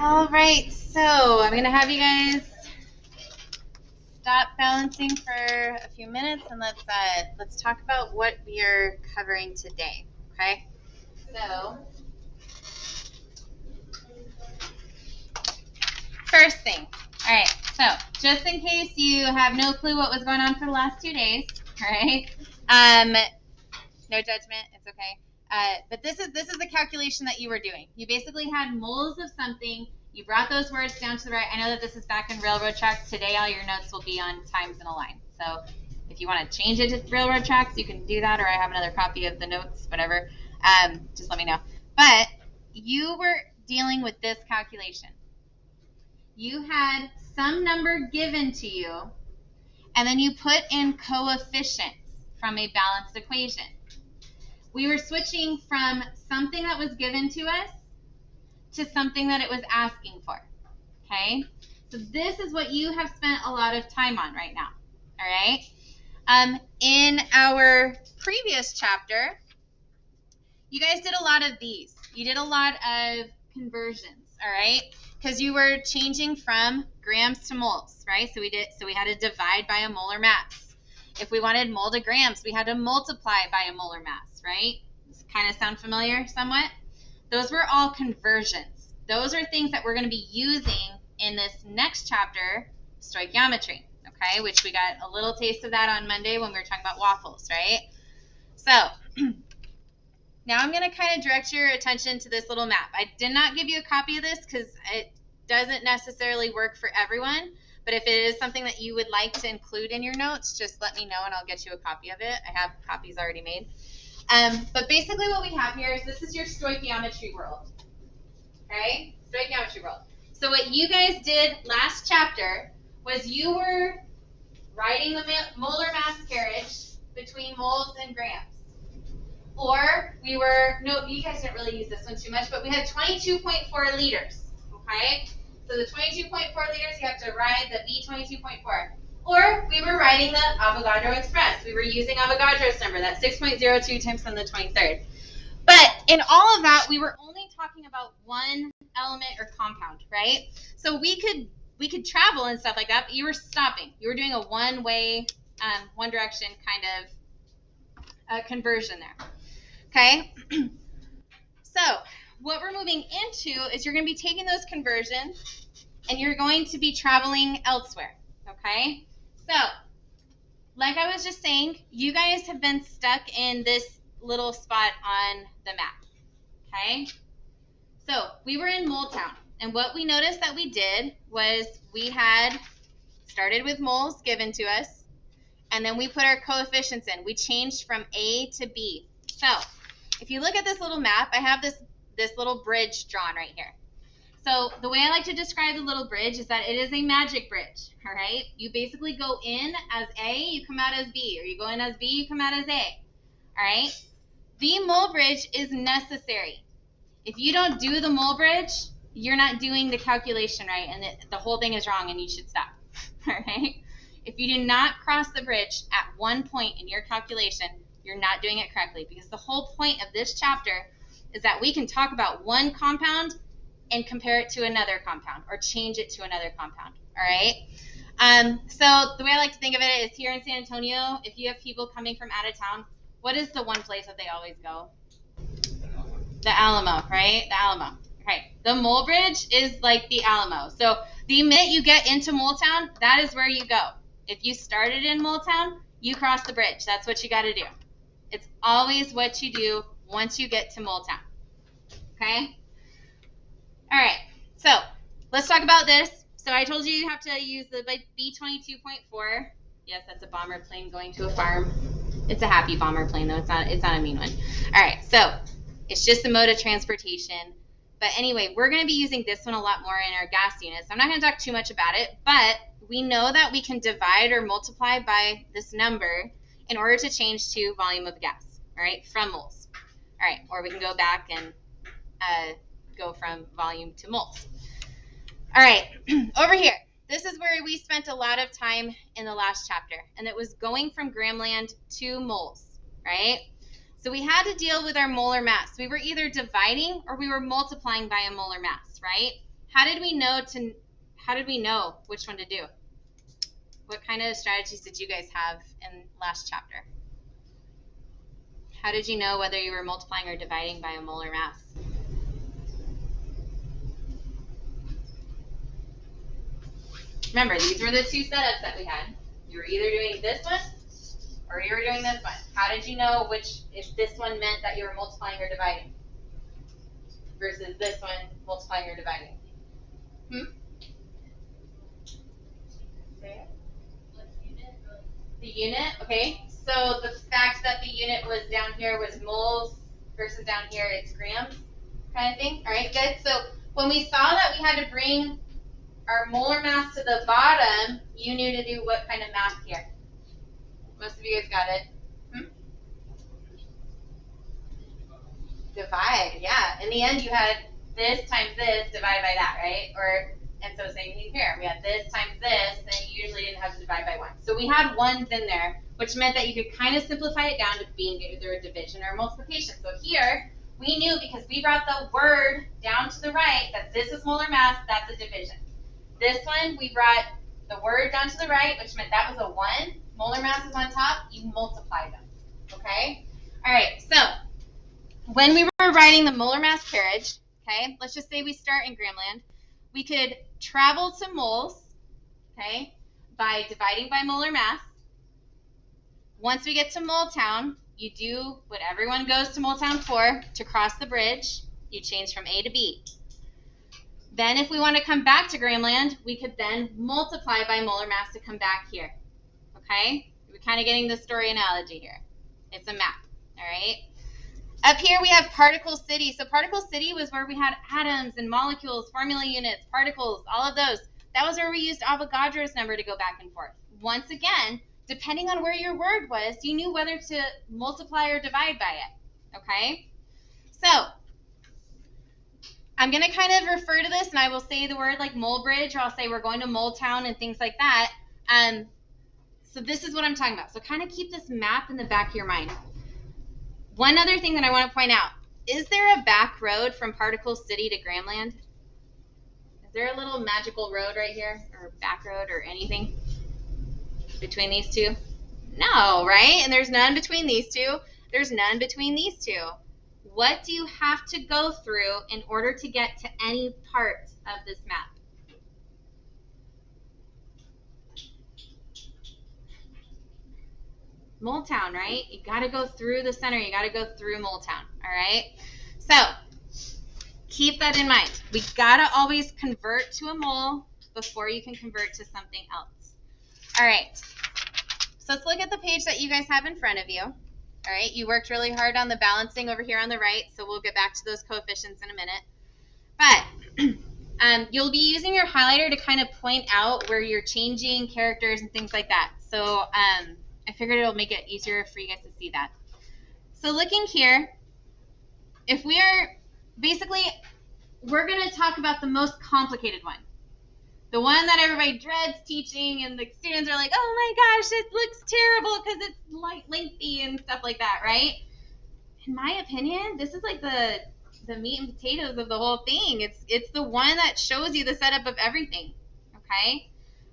All right, so I'm going to have you guys stop balancing for a few minutes and let's talk about what we are covering today, okay? So, first thing, all right, so just in case you have no clue what was going on for the last 2 days, all right? No judgment, it's okay. But this is the calculation that you were doing. You basically had moles of something. You brought those words down to the right. I know that this is back in railroad tracks. Today, all your notes will be on times in a line. So if you want to change it to railroad tracks, you can do that, or I have another copy of the notes, whatever. Just let me know. But you were dealing with this calculation. You had some number given to you, and then you put in coefficients from a balanced equation. We were switching from something that was given to us to something that it was asking for, okay? So this is what you have spent a lot of time on right now, all right? In our previous chapter, you guys did a lot of these. You did a lot of conversions, all right? Because you were changing from grams to moles, right? So we had to divide by a molar mass. If we wanted mole to grams, we had to multiply by a molar mass, right? Does kind of sound familiar somewhat? Those were all conversions. Those are things that we're going to be using in this next chapter, stoichiometry, okay? Which we got a little taste of that on Monday when we were talking about waffles, right? So now I'm going to kind of direct your attention to this little map. I did not give you a copy of this because it doesn't necessarily work for everyone. But if it is something that you would like to include in your notes, just let me know and I'll get you a copy of it. I have copies already made. But basically what we have here is this is your stoichiometry world. Okay? Stoichiometry world. So what you guys did last chapter was you were writing the molar mass carriage between moles and grams. Or we were, no, you guys didn't really use this one too much, but we had 22.4 liters. Okay? So the 22.4 liters, you have to write the V22.4. Or we were writing the Avogadro Express. We were using Avogadro's number, that's 6.02 times 10 to the 23rd. But in all of that, we were only talking about one element or compound, right? So we could travel and stuff like that, but you were stopping. You were doing a one-way, one direction kind of conversion there. Okay? So what we're moving into is you're going to be taking those conversions and you're going to be traveling elsewhere, okay? So, like I was just saying, you guys have been stuck in this little spot on the map, okay? So, we were in Mole Town, and what we noticed that we did was we had started with moles given to us, and then we put our coefficients in. We changed from A to B. So, if you look at this little map, I have this little bridge drawn right here. So the way I like to describe the little bridge is that it is a magic bridge, all right? You basically go in as A, you come out as B, or you go in as B, you come out as A, all right? The mole bridge is necessary. If you don't do the mole bridge, you're not doing the calculation right, and the whole thing is wrong, and you should stop, all right? If you do not cross the bridge at one point in your calculation, you're not doing it correctly, because the whole point of this chapter is that we can talk about one compound and compare it to another compound or change it to another compound, all right? So the way I like to think of it is here in San Antonio, if you have people coming from out of town, what is the one place that they always go? The Alamo, right? The Alamo. Okay. The Mole Bridge is like the Alamo. So the minute you get into Mole Town, that is where you go. If you started in Mole Town, you cross the bridge. That's what you got to do. It's always what you do once you get to Mole Town. Okay? All right, so let's talk about this. So I told you have to use the B-22.4. Yes, that's a bomber plane going to a farm. It's a happy bomber plane, though. It's not a mean one. All right, so it's just a mode of transportation. But anyway, we're going to be using this one a lot more in our gas units. I'm not going to talk too much about it, but we know that we can divide or multiply by this number in order to change to volume of gas, all right, from moles. All right, or we can go back and go from volume to moles. All right, over here, this is where we spent a lot of time in the last chapter, and it was going from gramland to moles, right? So we had to deal with our molar mass. We were either dividing or we were multiplying by a molar mass, right? how did we know which one to do? What kind of strategies did you guys have in last chapter? How did you know whether you were multiplying or dividing by a molar mass? Remember, these were the two setups that we had. You were either doing this one or you were doing this one. How did you know if this one meant that you were multiplying or dividing versus this one multiplying or dividing? The unit, okay. So the fact that the unit was down here was moles versus down here it's grams kind of thing. All right, good. So when we saw that we had to bring our molar mass to the bottom, you knew to do what kind of math here? Most of you guys got it. Divide, yeah. In the end, you had this times this divided by that, right? And so same thing here. We had this times this, and you usually didn't have to divide by 1. So we had ones in there, which meant that you could kind of simplify it down to being either a division or a multiplication. So here, we knew because we brought the word down to the right that this is molar mass, that's a division. This one, we brought the word down to the right, which meant that was a 1. Molar mass is on top, you multiply them, okay? All right, so when we were writing the molar mass carriage, okay, let's just say we start in Gramland, we could travel to moles, okay, by dividing by molar mass. Once we get to Mole Town, you do what everyone goes to Mole Town for, to cross the bridge. You change from A to B. Then if we want to come back to Gramland, we could then multiply by molar mass to come back here, okay? We're kind of getting the story analogy here. It's a map, all right? Up here we have particle city. So particle city was where we had atoms and molecules, formula units, particles, all of those. That was where we used Avogadro's number to go back and forth. Once again, depending on where your word was, you knew whether to multiply or divide by it, okay? So I'm going to kind of refer to this, and I will say the word like Mole Bridge, or I'll say we're going to Mole Town and things like that. So this is what I'm talking about. So kind of keep this map in the back of your mind. One other thing that I want to point out, is there a back road from Particle City to Gramland? Is there a little magical road right here, or back road, or anything between these two? No, right? And there's none between these two. There's none between these two. What do you have to go through in order to get to any part of this map? Mole Town, right? You got to go through the center. You got to go through Mole Town, all right? So keep that in mind. We got to always convert to a mole before you can convert to something else. All right. So let's look at the page that you guys have in front of you. All right. You worked really hard on the balancing over here on the right, so we'll get back to those coefficients in a minute. But you'll be using your highlighter to kind of point out where you're changing characters and things like that. So I figured it'll make it easier for you guys to see that. So looking here, if we are basically, we're going to talk about the most complicated one. The one that everybody dreads teaching, and the students are like, oh my gosh, it looks terrible because it's lengthy and stuff like that, right? In my opinion, this is like the meat and potatoes of the whole thing. It's the one that shows you the setup of everything, okay?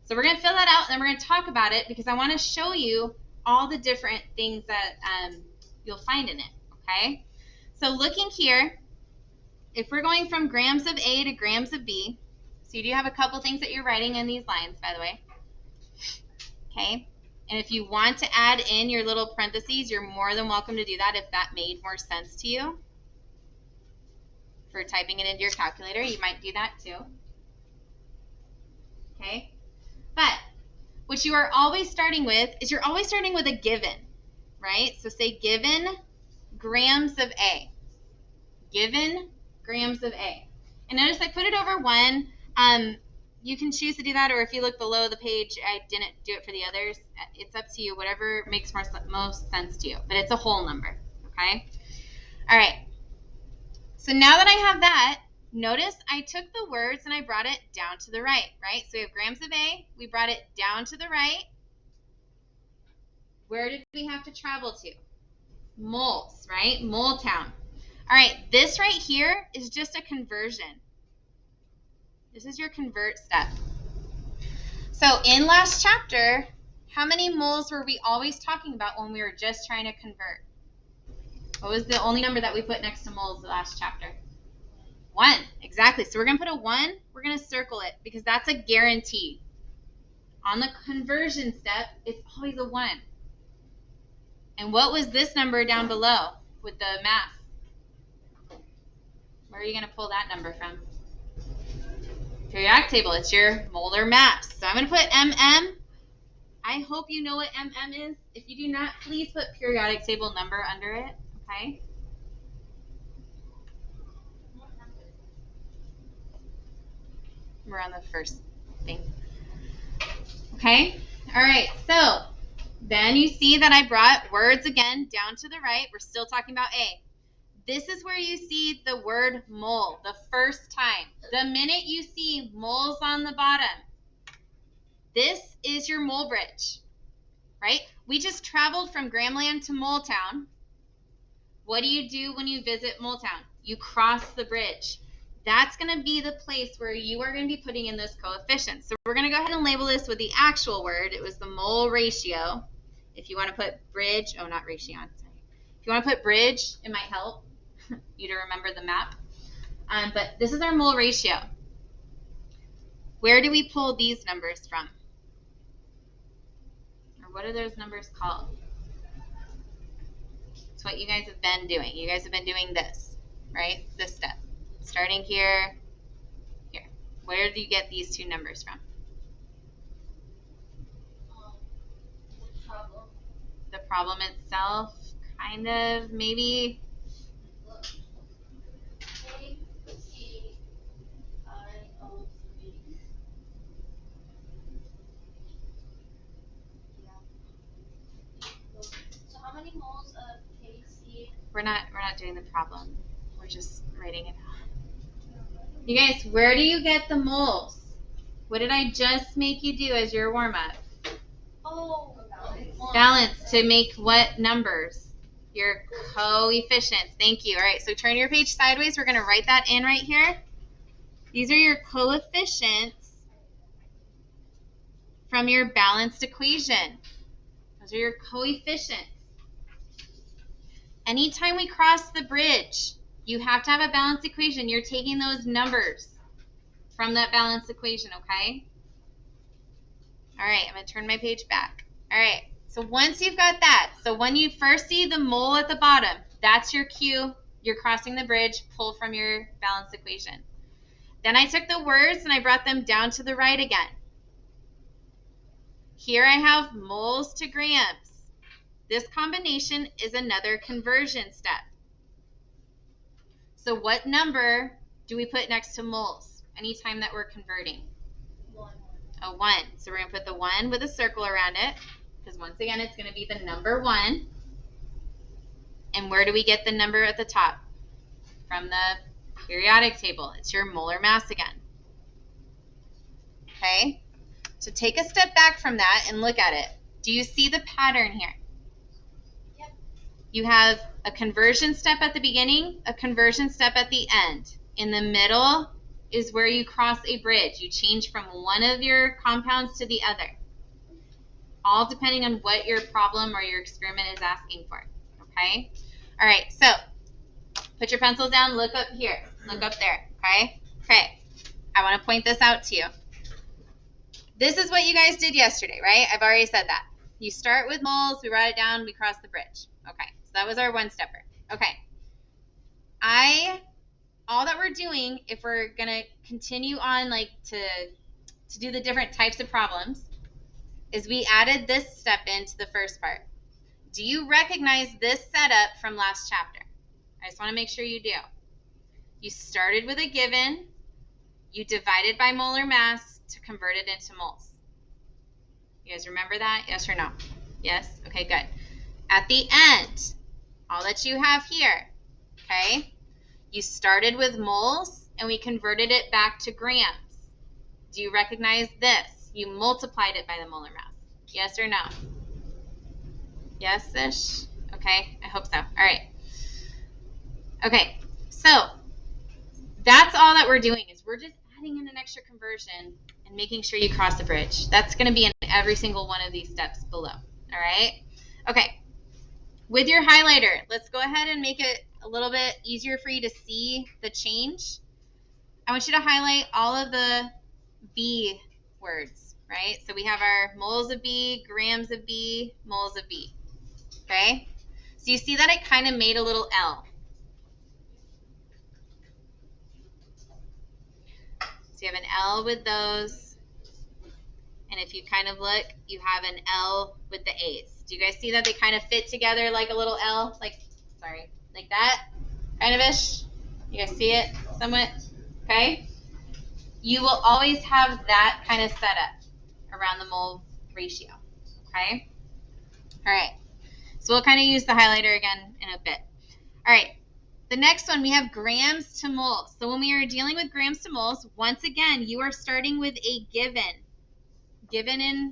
So we're going to fill that out, and then we're going to talk about it because I want to show you all the different things that you'll find in it, okay? So looking here, if we're going from grams of A to grams of B, so you do have a couple things that you're writing in these lines, by the way, okay? And if you want to add in your little parentheses, you're more than welcome to do that if that made more sense to you. For typing it into your calculator, you might do that too, okay? But what you are always starting with is you're always starting with a given, right? So say given grams of A. Given grams of A. And notice I put it over 1. You can choose to do that, or if you look below the page, I didn't do it for the others. It's up to you, whatever makes most sense to you. But it's a whole number, okay? All right. So now that I have that, notice I took the words and I brought it down to the right, right? So we have grams of A. We brought it down to the right. Where did we have to travel to? Moles, right? Mole Town. All right, this right here is just a conversion. This is your convert step. So in last chapter, how many moles were we always talking about when we were just trying to convert? What was the only number that we put next to moles the last chapter? 1. Exactly. So we're going to put a 1. We're going to circle it because that's a guarantee. On the conversion step, it's always a 1. And what was this number down below with the mass? Where are you going to pull that number from? Periodic table. It's your molar mass. So I'm going to put MM. I hope you know what MM is. If you do not, please put periodic table number under it. Okay? We're on the first thing. Okay? All right. So then you see that I brought words again down to the right. We're still talking about A. This is where you see the word mole the first time. The minute you see moles on the bottom, this is your mole bridge, right? We just traveled from Grahamland to Moletown. What do you do when you visit Moletown? You cross the bridge. That's going to be the place where you are going to be putting in those coefficients. So we're going to go ahead and label this with the actual word. It was the mole ratio. If you want to put bridge, oh, not ratio, sorry. If you want to put bridge, it might help you to remember the map. But this is our mole ratio. Where do we pull these numbers from? Or what are those numbers called? It's what you guys have been doing. You guys have been doing this, right? This step. Starting here, here. Where do you get these two numbers from? The problem itself, kind of, maybe. So how many moles of KC? We're not doing the problem. We're just writing it out. You guys, where do you get the moles? What did I just make you do as your warm-up? Oh, Balance to make what numbers? Your coefficients. Thank you. All right, so turn your page sideways. We're going to write that in right here. These are your coefficients from your balanced equation. Those are your coefficients. Anytime we cross the bridge, you have to have a balanced equation. You're taking those numbers from that balanced equation, okay? All right, I'm going to turn my page back. All right, so once you've got that, so when you first see the mole at the bottom, that's your cue. You're crossing the bridge, pull from your balanced equation. Then I took the words and I brought them down to the right again. Here I have moles to grams. This combination is another conversion step. So what number do we put next to moles anytime that we're converting? 1. A 1. So we're going to put the 1 with a circle around it because once again it's going to be the number 1. And where do we get the number at the top? From the periodic table. It's your molar mass again. Okay? So take a step back from that and look at it. Do you see the pattern here? Yep. You have a conversion step at the beginning, a conversion step at the end. In the middle is where you cross a bridge. You change from one of your compounds to the other. All depending on what your problem or your experiment is asking for. Okay? All right, so put your pencils down, look up here, look up there, okay? Okay, I want to point this out to you. This is what you guys did yesterday, right? I've already said that. You start with moles, we write it down, we cross the bridge. Okay, so that was our one-stepper. Okay, all that we're doing, if we're going to continue on like to do the different types of problems, is we added this step into the first part. Do you recognize this setup from last chapter? I just want to make sure you do. You started with a given, you divided by molar mass to convert it into moles. You guys remember that? Yes or no? Yes? Okay, good. At the end, all that you have here, okay, you started with moles and we converted it back to grams. Do you recognize this? You multiplied it by the molar mass. Yes or no? Yes-ish? Okay, I hope so. All right. Okay, so that's all that we're doing is we're just adding in an extra conversion and making sure you cross the bridge. That's going to be in every single one of these steps below. All right? Okay. With your highlighter, let's go ahead and make it a little bit easier for you to see the change. I want you to highlight all of the B words, right? So we have our moles of B, grams of B, moles of B. Okay? So you see that it kind of made a little L. So you have an L with those. And if you kind of look, you have an L with the A's. Do you guys see that they kind of fit together like a little L? Like that? Kind of ish? You guys see it somewhat? Okay? You will always have that kind of setup around the mole ratio. Okay? All right. So we'll kind of use the highlighter again in a bit. All right. The next one, we have grams to moles. So when we are dealing with grams to moles, once again, you are starting with a given. Given in